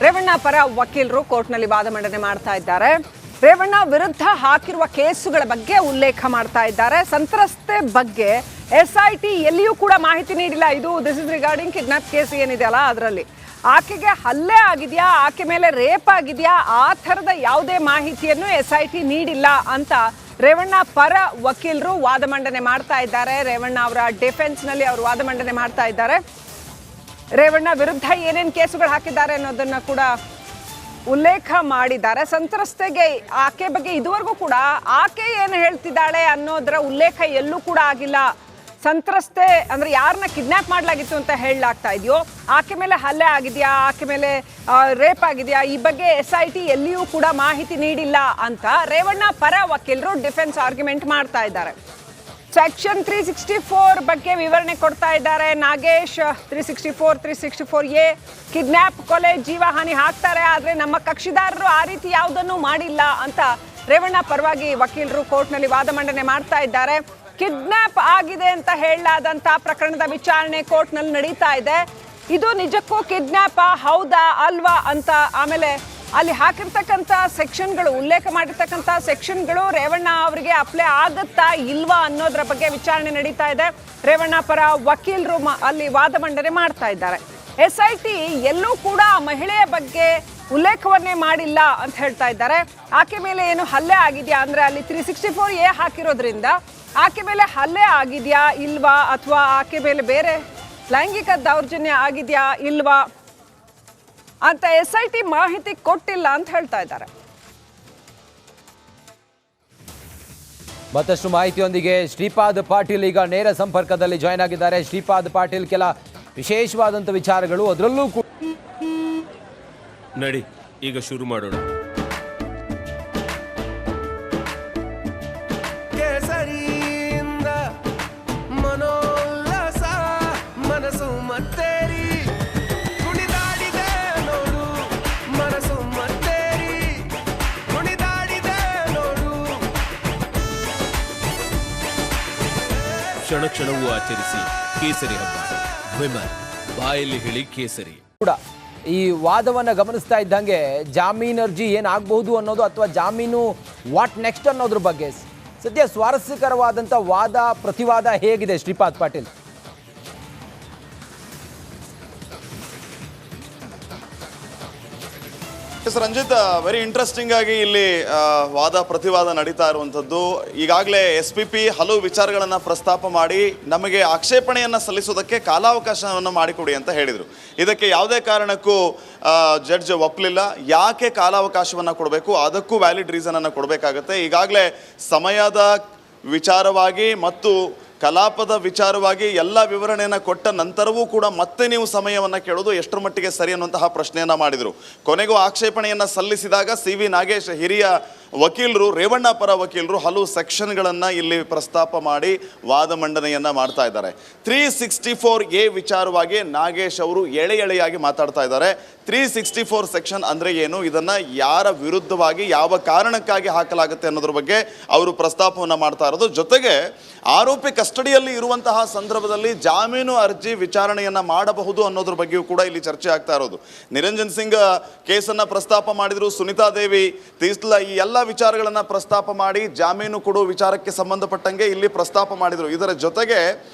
ರೇವಣ್ಣ ಪರ ವಕೀಲರು ಕೋರ್ಟ್ನಲ್ಲಿ ವಾದ ಮಂಡನೆ ಮಾಡ್ತಾ ಇದ್ದಾರೆ. ರೇವಣ್ಣ ವಿರುದ್ಧ ಹಾಕಿರುವ ಕೇಸುಗಳ ಬಗ್ಗೆ ಉಲ್ಲೇಖ ಮಾಡ್ತಾ ಇದ್ದಾರೆ. ಸಂತ್ರಸ್ತೆ ಬಗ್ಗೆ SIT ಎಲ್ಲಿಯೂ ಕೂಡ ಮಾಹಿತಿ ನೀಡಿಲ್ಲ. This is regarding kidnap case ಏನಿದೆ ಅಲ್ಲ, ಅದರಲ್ಲಿ ಆಕೆಗೆ ಹಲ್ಲೆ ಆಗಿದೆಯಾ, ಆಕೆ ಮೇಲೆ ರೇಪ್ ಆಗಿದೆಯಾ, ಆ ಥರದ ಯಾವುದೇ ಮಾಹಿತಿಯನ್ನು SIT ನೀಡಿಲ್ಲ ಅಂತ ರೇವಣ್ಣ ಪರ ವಕೀಲರು ವಾದ ಮಂಡನೆ ಮಾಡ್ತಾ ಇದ್ದಾರೆ. ರೇವಣ್ಣ ಅವರ ಡಿಫೆನ್ಸ್ನಲ್ಲಿ ಅವರು ವಾದ ಮಂಡನೆ ಮಾಡ್ತಾ ಇದ್ದಾರೆ. ರೇವಣ್ಣ ವಿರುದ್ಧ ಏನೇನು ಕೇಸುಗಳು ಹಾಕಿದ್ದಾರೆ ಅನ್ನೋದನ್ನ ಕೂಡ ಉಲ್ಲೇಖ ಮಾಡಿದ್ದಾರೆ. ಸಂತ್ರಸ್ತೆಗೆ ಆಕೆ ಬಗ್ಗೆ ಇದುವರೆಗೂ ಕೂಡ ಆಕೆ ಏನು ಹೇಳ್ತಿದ್ದಾಳೆ ಅನ್ನೋದರ ಉಲ್ಲೇಖ ಎಲ್ಲೂ ಕೂಡ ಆಗಿಲ್ಲ. ಸಂತ್ರಸ್ತೆ ಅಂದ್ರೆ ಯಾರನ್ನ ಕಿಡ್ನಾಪ್ ಮಾಡಲಾಗಿತ್ತು ಅಂತ ಹೇಳಲಾಗ್ತಾ ಇದೆಯೋ, ಆಕೆ ಮೇಲೆ ಹಲ್ಲೆ ಆಗಿದೆಯಾ, ಆಕೆ ಮೇಲೆ ರೇಪ್ ಆಗಿದೆಯಾ, ಈ ಬಗ್ಗೆ SIT ಎಲ್ಲಿಯೂ ಕೂಡ ಮಾಹಿತಿ ನೀಡಿಲ್ಲ ಅಂತ ರೇವಣ್ಣ ಪರ ವಕೀಲರು ಡಿಫೆನ್ಸ್ ಆರ್ಗ್ಯುಮೆಂಟ್ ಮಾಡ್ತಾ ಇದ್ದಾರೆ. ಸೆಕ್ಷನ್ 364 ಬಗ್ಗೆ ವಿವರಣೆ ಕೊಡ್ತಾ ಇದ್ದಾರೆ ನಾಗೇಶ್. 364A ಕಿಡ್ನಾಪ್, ಕೊಲೆ, ಜೀವಹಾನಿ ಹಾಕ್ತಾರೆ, ಆದರೆ ನಮ್ಮ ಕಕ್ಷಿದಾರರು ಆ ರೀತಿ ಯಾವುದನ್ನು ಮಾಡಿಲ್ಲ ಅಂತ ರೇವಣ್ಣ ಪರವಾಗಿ ವಕೀಲರು ಕೋರ್ಟ್ನಲ್ಲಿ ವಾದ ಮಂಡನೆ ಮಾಡ್ತಾ ಇದ್ದಾರೆ. ಕಿಡ್ನಾಪ್ ಆಗಿದೆ ಅಂತ ಹೇಳಲಾದಂಥ ಪ್ರಕರಣದ ವಿಚಾರಣೆ ಕೋರ್ಟ್ನಲ್ಲಿ ನಡೀತಾ ಇದೆ. ಇದು ನಿಜಕ್ಕೂ ಕಿಡ್ನಾಪ್ ಹೌದಾ ಅಲ್ವಾ ಅಂತ, ಆಮೇಲೆ ಅಲ್ಲಿ ಹಾಕಿರ್ತಕ್ಕಂಥ ಸೆಕ್ಷನ್ಗಳು, ಉಲ್ಲೇಖ ಮಾಡಿರ್ತಕ್ಕಂಥ ಸೆಕ್ಷನ್ಗಳು ರೇವಣ್ಣ ಅವರಿಗೆ ಅಪ್ಲೈ ಆಗುತ್ತಾ ಇಲ್ವಾ ಅನ್ನೋದ್ರ ಬಗ್ಗೆ ವಿಚಾರಣೆ ನಡೀತಾ ಇದೆ. ರೇವಣ್ಣ ಪರ ವಕೀಲರು ಅಲ್ಲಿ ವಾದ ಮಂಡನೆ ಮಾಡ್ತಾ ಇದ್ದಾರೆ. SIT ಎಲ್ಲೂ ಕೂಡ ಮಹಿಳೆಯ ಬಗ್ಗೆ ಉಲ್ಲೇಖವನ್ನೇ ಮಾಡಿಲ್ಲ ಅಂತ ಹೇಳ್ತಾ ಇದ್ದಾರೆ. ಆಕೆ ಮೇಲೆ ಏನು ಹಲ್ಲೆ ಆಗಿದೆಯಾ ಅಂದ್ರೆ ಅಲ್ಲಿ 364A ಹಾಕಿರೋದ್ರಿಂದ ಆಕೆ ಮೇಲೆ ಹಲ್ಲೆ ಆಗಿದೆಯಾ ಇಲ್ವಾ, ಅಥವಾ ಆಕೆ ಮೇಲೆ ಬೇರೆ ಲೈಂಗಿಕ ದೌರ್ಜನ್ಯ ಆಗಿದೆಯಾ ಇಲ್ವಾ ಅಂತ SIT ಮಾಹಿತಿ ಕೊಟ್ಟಿಲ್ಲ ಅಂತ ಹೇಳ್ತಾ ಇದ್ದಾರೆ. ಮತ್ತಷ್ಟು ಮಾಹಿತಿಯೊಂದಿಗೆ ಶ್ರೀಪಾದ್ ಪಾಟೀಲ್ ಈಗ ನೇರ ಸಂಪರ್ಕದಲ್ಲಿ ಜಾಯ್ನ್ ಆಗಿದ್ದಾರೆ. ಶ್ರೀಪಾದ್ ಪಾಟೀಲ್, ಕೆಲ ವಿಶೇಷವಾದಂಥ ವಿಚಾರಗಳು, ಅದರಲ್ಲೂ ಕೂಡ ನಡಿ ಈಗ ಶುರು ಮಾಡೋಣ. ಕ್ಷಣ ಕ್ಷಣವೂ ಆಚರಿಸಿ ಕೇಸರಿ ಹಬ್ಬ. ವಿಮಲ್ ಬಾಯಲ್ಲಿ ಹೇಳಿ ಕೇಸರಿ ಕೂಡ ಈ ವಾದವನ್ನು ಗಮನಿಸ್ತಾ ಇದ್ದಂಗೆ ಜಾಮೀನು ಅರ್ಜಿ ಏನಾಗಬಹುದು ಅನ್ನೋದು, ಅಥವಾ ಜಾಮೀನು ವಾಟ್ ನೆಕ್ಸ್ಟ್ ಅನ್ನೋದ್ರ ಬಗ್ಗೆ ಸದ್ಯ ಸ್ವಾರಸ್ಯಕರವಾದಂಥ ವಾದ ಪ್ರತಿವಾದ ಹೇಗಿದೆ ಶ್ರೀಪಾದ್ ಪಾಟೀಲ್? ರಂಜಿತ್, ವೆರಿ ಇಂಟ್ರೆಸ್ಟಿಂಗ್ ಆಗಿ ಇಲ್ಲಿ ವಾದ ಪ್ರತಿವಾದ ನಡೀತಾ ಇರುವಂಥದ್ದು. ಈಗಾಗಲೇ SPP ಹಲವು ವಿಚಾರಗಳನ್ನು ಪ್ರಸ್ತಾಪ ಮಾಡಿ ನಮಗೆ ಆಕ್ಷೇಪಣೆಯನ್ನು ಸಲ್ಲಿಸೋದಕ್ಕೆ ಕಾಲಾವಕಾಶವನ್ನು ಮಾಡಿಕೊಡಿ ಅಂತ ಹೇಳಿದರು. ಇದಕ್ಕೆ ಯಾವುದೇ ಕಾರಣಕ್ಕೂ ಜಡ್ಜ್ ಒಪ್ಪಲಿಲ್ಲ. ಯಾಕೆ ಕಾಲಾವಕಾಶವನ್ನು ಕೊಡಬೇಕು, ಅದಕ್ಕೂ ವ್ಯಾಲಿಡ್ ರೀಸನನ್ನು ಕೊಡಬೇಕಾಗತ್ತೆ. ಈಗಾಗಲೇ ಸಮಯದ ವಿಚಾರವಾಗಿ ಮತ್ತು ಕಲಾಪದ ವಿಚಾರವಾಗಿ ಎಲ್ಲ ವಿವರಣೆಯನ್ನು ಕೊಟ್ಟ ನಂತರವೂ ಕೂಡ ಮತ್ತೆ ನೀವು ಸಮಯವನ್ನು ಕೇಳೋದು ಎಷ್ಟರ ಮಟ್ಟಿಗೆ ಸರಿ ಅನ್ನುವಂತಹ ಪ್ರಶ್ನೆಯನ್ನು ಮಾಡಿದರು. ಕೊನೆಗೂ ಆಕ್ಷೇಪಣೆಯನ್ನು ಸಲ್ಲಿಸಿದಾಗ CV ನಾಗೇಶ್ ಹಿರಿಯ ವಕೀಲರು, ರೇವಣ್ಣ ಪರ ವಕೀಲರು ಹಲವು ಸೆಕ್ಷನ್ಗಳನ್ನು ಇಲ್ಲಿ ಪ್ರಸ್ತಾಪ ಮಾಡಿ ವಾದ ಮಂಡನೆಯನ್ನು ಮಾಡ್ತಾ ಇದ್ದಾರೆ. 364A ವಿಚಾರವಾಗಿ ನಾಗೇಶ್ ಅವರು ಎಳೆಯಾಗಿ ಮಾತಾಡ್ತಾ ಇದ್ದಾರೆ. 364 ಸೆಕ್ಷನ್ ಅಂದರೆ ಏನು, ಇದನ್ನು ಯಾರ ವಿರುದ್ಧವಾಗಿ ಯಾವ ಕಾರಣಕ್ಕಾಗಿ ಹಾಕಲಾಗುತ್ತೆ ಅನ್ನೋದ್ರ ಬಗ್ಗೆ ಅವರು ಪ್ರಸ್ತಾಪವನ್ನು ಮಾಡ್ತಾ ಇರೋದು. ಜೊತೆಗೆ ಆರೋಪಿ ಕಸ್ಟಡಿಯಲ್ಲಿ ಇರುವಂತಹ ಸಂದರ್ಭದಲ್ಲಿ ಜಾಮೀನು ಅರ್ಜಿ ವಿಚಾರಣೆಯನ್ನು ಮಾಡಬಹುದು ಅನ್ನೋದ್ರ ಬಗ್ಗೆಯೂ ಕೂಡ ಇಲ್ಲಿ ಚರ್ಚೆ ಆಗ್ತಾ ಇರೋದು. ನಿರಂಜನ್ ಸಿಂಗ್ ಕೇಸನ್ನು ಪ್ರಸ್ತಾಪ ಮಾಡಿದರು, ಸುನಿತಾ ದೇವಿ, ತೀಸ್ಲಾ, ಈ ಎಲ್ಲ ವಿಚಾರಗಳನ್ನು ಪ್ರಸ್ತಾಪ ಮಾಡಿ ಜಾಮೀನು ಕೊಡುವ ವಿಚಾರಕ್ಕೆ ಸಂಬಂಧಪಟ್ಟಂಗೆ ಇಲ್ಲಿ ಪ್ರಸ್ತಾಪ ಮಾಡಿದರು. ಇದರ ಜೊತೆಗೆ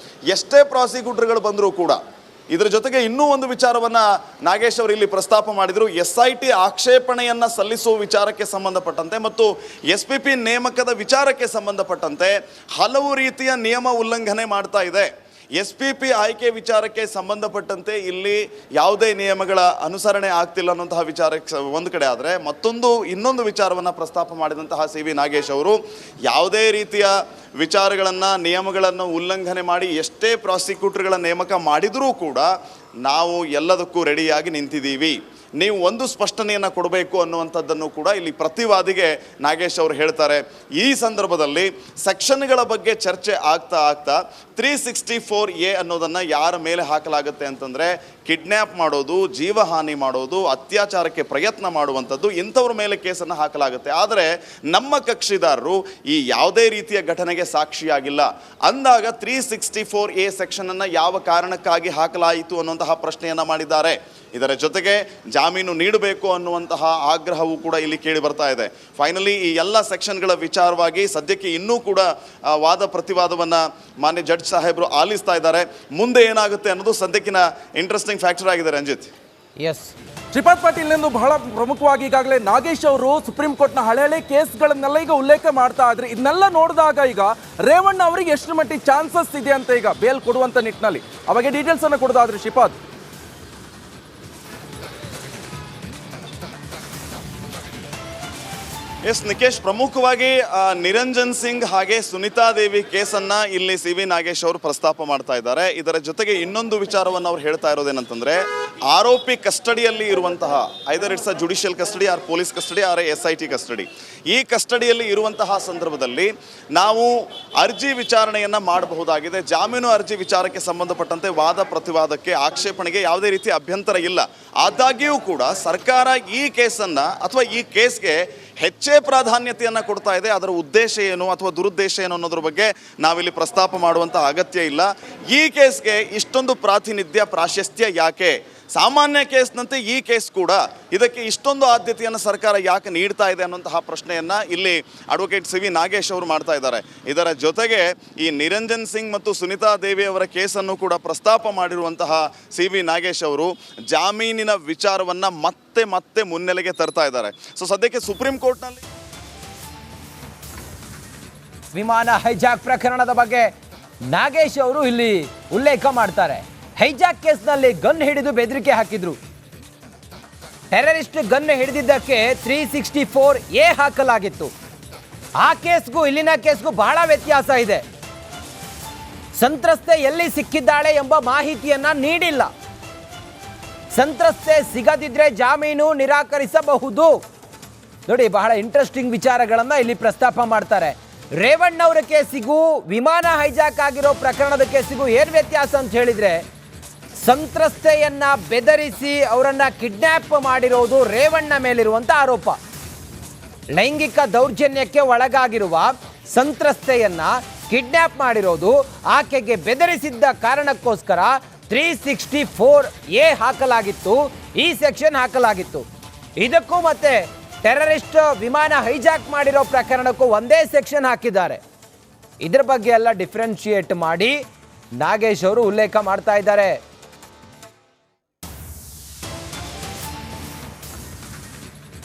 ಎಷ್ಟೇ ಪ್ರಾಸಿಕ್ಯೂಟರ್ಗಳು ಬಂದರೂ ಕೂಡ ಇದರ ಜೊತೆಗೆ ಇನ್ನೂ ಒಂದು ವಿಚಾರವನ್ನು ನಾಗೇಶ್ ಅವರು ಇಲ್ಲಿ ಪ್ರಸ್ತಾಪ ಮಾಡಿದರು. SIT ಆಕ್ಷೇಪಣೆಯನ್ನು ಸಲ್ಲಿಸುವ ವಿಚಾರಕ್ಕೆ ಸಂಬಂಧಪಟ್ಟಂತೆ ಮತ್ತು SPP ನೇಮಕದ ವಿಚಾರಕ್ಕೆ ಸಂಬಂಧಪಟ್ಟಂತೆ ಹಲವು ರೀತಿಯ ನಿಯಮ ಉಲ್ಲಂಘನೆ ಮಾಡ್ತಾ ಇದೆ. SPP ಆಯ್ಕೆ ವಿಚಾರಕ್ಕೆ ಸಂಬಂಧಪಟ್ಟಂತೆ ಇಲ್ಲಿ ಯಾವುದೇ ನಿಯಮಗಳ ಅನುಸರಣೆ ಆಗ್ತಿಲ್ಲ ಅನ್ನುವಂತಹ ವಿಚಾರಕ್ಕೆ ಒಂದು ಕಡೆ ಆದರೆ, ಇನ್ನೊಂದು ವಿಚಾರವನ್ನು ಪ್ರಸ್ತಾಪ ಮಾಡಿದಂತಹ CV ನಾಗೇಶ್ ಅವರು ಯಾವುದೇ ರೀತಿಯ ವಿಚಾರಗಳನ್ನು, ನಿಯಮಗಳನ್ನು ಉಲ್ಲಂಘನೆ ಮಾಡಿ ಎಷ್ಟೇ ಪ್ರಾಸಿಕ್ಯೂಟರ್ಗಳ ನೇಮಕ ಮಾಡಿದರೂ ಕೂಡ ನಾವು ಎಲ್ಲದಕ್ಕೂ ರೆಡಿಯಾಗಿ ನಿಂತಿದ್ದೀವಿ, ನೀವು ಒಂದು ಸ್ಪಷ್ಟನೆಯನ್ನು ಕೊಡಬೇಕು ಅನ್ನುವಂಥದ್ದನ್ನು ಕೂಡ ಇಲ್ಲಿ ಪ್ರತಿವಾದಿಗೆ ನಾಗೇಶ್ ಅವರು ಹೇಳ್ತಾರೆ. ಈ ಸಂದರ್ಭದಲ್ಲಿ ಸೆಕ್ಷನ್ಗಳ ಬಗ್ಗೆ ಚರ್ಚೆ ಆಗ್ತಾ 364A ಅನ್ನೋದನ್ನು ಯಾರ ಮೇಲೆ ಹಾಕಲಾಗುತ್ತೆ ಅಂತಂದರೆ, ಕಿಡ್ನ್ಯಾಪ್ ಮಾಡೋದು, ಜೀವಹಾನಿ ಮಾಡೋದು, ಅತ್ಯಾಚಾರಕ್ಕೆ ಪ್ರಯತ್ನ ಮಾಡುವಂಥದ್ದು, ಇಂಥವ್ರ ಮೇಲೆ ಕೇಸನ್ನು ಹಾಕಲಾಗುತ್ತೆ. ಆದರೆ ನಮ್ಮ ಕಕ್ಷಿದಾರರು ಈ ಯಾವುದೇ ರೀತಿಯ ಘಟನೆಗೆ ಸಾಕ್ಷಿಯಾಗಿಲ್ಲ ಅಂದಾಗ 364A ಸೆಕ್ಷನನ್ನು ಯಾವ ಕಾರಣಕ್ಕಾಗಿ ಹಾಕಲಾಯಿತು ಅನ್ನುವಂತಹ ಪ್ರಶ್ನೆಯನ್ನು ಮಾಡಿದ್ದಾರೆ. ಇದರ ಜೊತೆಗೆ ಜಾಮೀನು ನೀಡಬೇಕು ಅನ್ನುವಂತಹ ಆಗ್ರಹವೂ ಕೂಡ ಇಲ್ಲಿ ಕೇಳಿ ಬರ್ತಾ ಇದೆ. ಫೈನಲಿ ಈ ಎಲ್ಲ ಸೆಕ್ಷನ್ಗಳ ವಿಚಾರವಾಗಿ ಸದ್ಯಕ್ಕೆ ಇನ್ನೂ ಕೂಡ ವಾದ ಪ್ರತಿವಾದವನ್ನು ಮಾನ್ಯ ಜಡ್ಜ್ ಸಾಹೇಬರು ಆಲಿಸ್ತಾ ಇದ್ದಾರೆ. ಮುಂದೆ ಏನಾಗುತ್ತೆ ಅನ್ನೋದು ಸದ್ಯಕ್ಕಿನ ಇಂಟ್ರೆಸ್ಟಿಂಗ್ ಫ್ಯಾಕ್ಟರ್ ಆಗಿದೆ. ರಂಜಿತ್, ಎಸ್ ಶ್ರೀಪಾದ್ ಪಾಟೀಲ್ ಎಂದು ಬಹಳ ಪ್ರಮುಖವಾಗಿ ಈಗಾಗಲೇ ನಾಗೇಶ್ ಅವರು ಸುಪ್ರೀಂ ಕೋರ್ಟ್ನ ಹಳೆ ಕೇಸ್ಗಳನ್ನೆಲ್ಲ ಈಗ ಉಲ್ಲೇಖ ಮಾಡ್ತಾ ಇದ್ರೆ, ಇದನ್ನೆಲ್ಲ ನೋಡಿದಾಗ ಈಗ ರೇವಣ್ಣ ಅವರಿಗೆ ಎಷ್ಟು ಮಟ್ಟಿಗೆ ಚಾನ್ಸಸ್ ಇದೆ ಅಂತ ಈಗ ಬೇಲ್ ಕೊಡುವಂತ ನಿಟ್ಟಿನಲ್ಲಿ ಅವಾಗ ಡೀಟೇಲ್ಸ್ ಅನ್ನು ಕೊಡೋದಾದ್ರೆ ಶ್ರೀಪಾದ್. ಎಸ್ ನಿಕೇಶ್, ಪ್ರಮುಖವಾಗಿ ನಿರಂಜನ್ ಸಿಂಗ್ ಹಾಗೆ ಸುನಿತಾ ದೇವಿ ಕೇಸನ್ನ ಇಲ್ಲಿ CV ನಾಗೇಶ್ ಅವರು ಪ್ರಸ್ತಾಪ ಮಾಡ್ತಾ ಇದ್ದಾರೆ. ಇದರ ಜೊತೆಗೆ ಇನ್ನೊಂದು ವಿಚಾರವನ್ನು ಅವ್ರು ಹೇಳ್ತಾ ಇರೋದೇನಂತಂದ್ರೆ, ಆರೋಪಿ ಕಸ್ಟಡಿಯಲ್ಲಿ ಇರುವಂತಹ either it's a judicial custody or police custody or SIT custody, ಈ ಕಸ್ಟಡಿಯಲ್ಲಿ ಇರುವಂತಹ ಸಂದರ್ಭದಲ್ಲಿ ನಾವು ಅರ್ಜಿ ವಿಚಾರಣೆಯನ್ನ ಮಾಡಬಹುದಾಗಿದೆ. ಜಾಮೀನು ಅರ್ಜಿ ವಿಚಾರಕ್ಕೆ ಸಂಬಂಧಪಟ್ಟಂತೆ ವಾದ ಪ್ರತಿವಾದಕ್ಕೆ ಆಕ್ಷೇಪಣೆಗೆ ಯಾವುದೇ ರೀತಿ ಅಭ್ಯಂತರ ಇಲ್ಲ. ಆದಾಗ್ಯೂ ಕೂಡ ಸರ್ಕಾರ ಈ ಕೇಸನ್ನ ಅಥವಾ ಈ ಕೇಸ್ಗೆ ಹೆಚ್ಚೇ ಪ್ರಾಧಾನ್ಯತೆಯನ್ನು ಕೊಡ್ತಾ ಇದೆ. ಅದರ ಉದ್ದೇಶ ಏನು ಅಥವಾ ದುರುದ್ದೇಶ ಏನು ಅನ್ನೋದ್ರ ಬಗ್ಗೆ ನಾವಿಲ್ಲಿ ಪ್ರಸ್ತಾಪ ಮಾಡುವಂಥ ಅಗತ್ಯ ಇಲ್ಲ. ಈ ಕೇಸ್ಗೆ ಇಷ್ಟೊಂದು ಪ್ರಾಶಸ್ತ್ಯ ಯಾಕೆ? ಸಾಮಾನ್ಯ ಕೇಸ್ನಂತೆ ಈ ಕೇಸ್ ಕೂಡ ಇದಕ್ಕೆ ಇಷ್ಟೊಂದು ಆದ್ಯತೆಯನ್ನು ಸರ್ಕಾರ ಯಾಕೆ ನೀಡ್ತಾ ಇದೆ ಅನ್ನುವಂತಹ ಪ್ರಶ್ನೆಯನ್ನು ಇಲ್ಲಿ ಅಡ್ವೊಕೇಟ್ CV ನಾಗೇಶ್ ಅವರು ಮಾಡ್ತಾ ಇದ್ದಾರೆ. ಇದರ ಜೊತೆಗೆ ಈ ನಿರಂಜನ್ ಸಿಂಗ್ ಮತ್ತು ಸುನಿತಾ ದೇವಿ ಅವರ ಕೇಸನ್ನು ಕೂಡ ಪ್ರಸ್ತಾಪ ಮಾಡಿರುವಂತಹ CV ನಾಗೇಶ್ ಅವರು ಜಾಮೀನಿನ ವಿಚಾರವನ್ನು ಮತ್ತೆ ಮುನ್ನೆಲೆಗೆ ತರ್ತಾ ಇದ್ದಾರೆ. ಸೊ ಸದ್ಯಕ್ಕೆ ಸುಪ್ರೀಂ ಕೋರ್ಟ್ನಲ್ಲಿ ವಿಮಾನ ಹೈಜಾಕ್ ಪ್ರಕರಣದ ಬಗ್ಗೆ ನಾಗೇಶ್ ಅವರು ಇಲ್ಲಿ ಉಲ್ಲೇಖ ಮಾಡ್ತಾರೆ. ಹೈಜಾಕ್ ಕೇಸ್ನಲ್ಲಿ ಗನ್ ಹಿಡಿದು ಬೆದರಿಕೆ ಹಾಕಿದ್ರು. ಟೆರರಿಸ್ಟ್ ಗನ್ ಹಿಡಿದಿದ್ದಕ್ಕೆ 364A ಹಾಕಲಾಗಿತ್ತು. ಆ ಕೇಸ್ಗೂ ಇಲ್ಲಿನ ಕೇಸ್ಗೂ ಬಹಳ ವ್ಯತ್ಯಾಸ ಇದೆ. ಸಂತ್ರಸ್ತೆ ಎಲ್ಲಿ ಸಿಕ್ಕಿದ್ದಾಳೆ ಎಂಬ ಮಾಹಿತಿಯನ್ನ ನೀಡಿಲ್ಲ. ಸಂತ್ರಸ್ತೆ ಸಿಗದಿದ್ರೆ ಜಾಮೀನು ನಿರಾಕರಿಸಬಹುದು. ನೋಡಿ, ಬಹಳ ಇಂಟ್ರೆಸ್ಟಿಂಗ್ ವಿಚಾರಗಳನ್ನ ಇಲ್ಲಿ ಪ್ರಸ್ತಾಪ ಮಾಡ್ತಾರೆ. ರೇವಣ್ಣ ಅವರ ಕೇಸಿಗೂ ವಿಮಾನ ಹೈಜಾಕ್ ಆಗಿರೋ ಪ್ರಕರಣದ ಕೇಸಿಗೂ ಏನು ವ್ಯತ್ಯಾಸ ಅಂತ ಹೇಳಿದ್ರೆ, ಸಂತ್ರಸ್ತೆಯನ್ನ ಬೆದರಿಸಿ ಅವರನ್ನ ಕಿಡ್ನ್ಯಾಪ್ ಮಾಡಿರೋದು ರೇವಣ್ಣ ಮೇಲಿರುವಂಥ ಆರೋಪ. ಲೈಂಗಿಕ ದೌರ್ಜನ್ಯಕ್ಕೆ ಒಳಗಾಗಿರುವ ಸಂತ್ರಸ್ತೆಯನ್ನ ಕಿಡ್ನ್ಯಾಪ್ ಮಾಡಿರೋದು, ಆಕೆಗೆ ಬೆದರಿಸಿದ್ದ ಕಾರಣಕ್ಕೋಸ್ಕರ 364A ಹಾಕಲಾಗಿತ್ತು, ಈ ಸೆಕ್ಷನ್ ಹಾಕಲಾಗಿತ್ತು. ಇದಕ್ಕೂ ಮತ್ತೆ ಟೆರರಿಸ್ಟ್ ವಿಮಾನ ಹೈಜಾಕ್ ಮಾಡಿರೋ ಪ್ರಕರಣಕ್ಕೂ ಒಂದೇ ಸೆಕ್ಷನ್ ಹಾಕಿದ್ದಾರೆ. ಇದ್ರ ಬಗ್ಗೆ ಎಲ್ಲ ಡಿಫ್ರೆನ್ಶಿಯೇಟ್ ಮಾಡಿ ನಾಗೇಶ್ ಅವರು ಉಲ್ಲೇಖ ಮಾಡ್ತಾ ಇದ್ದಾರೆ.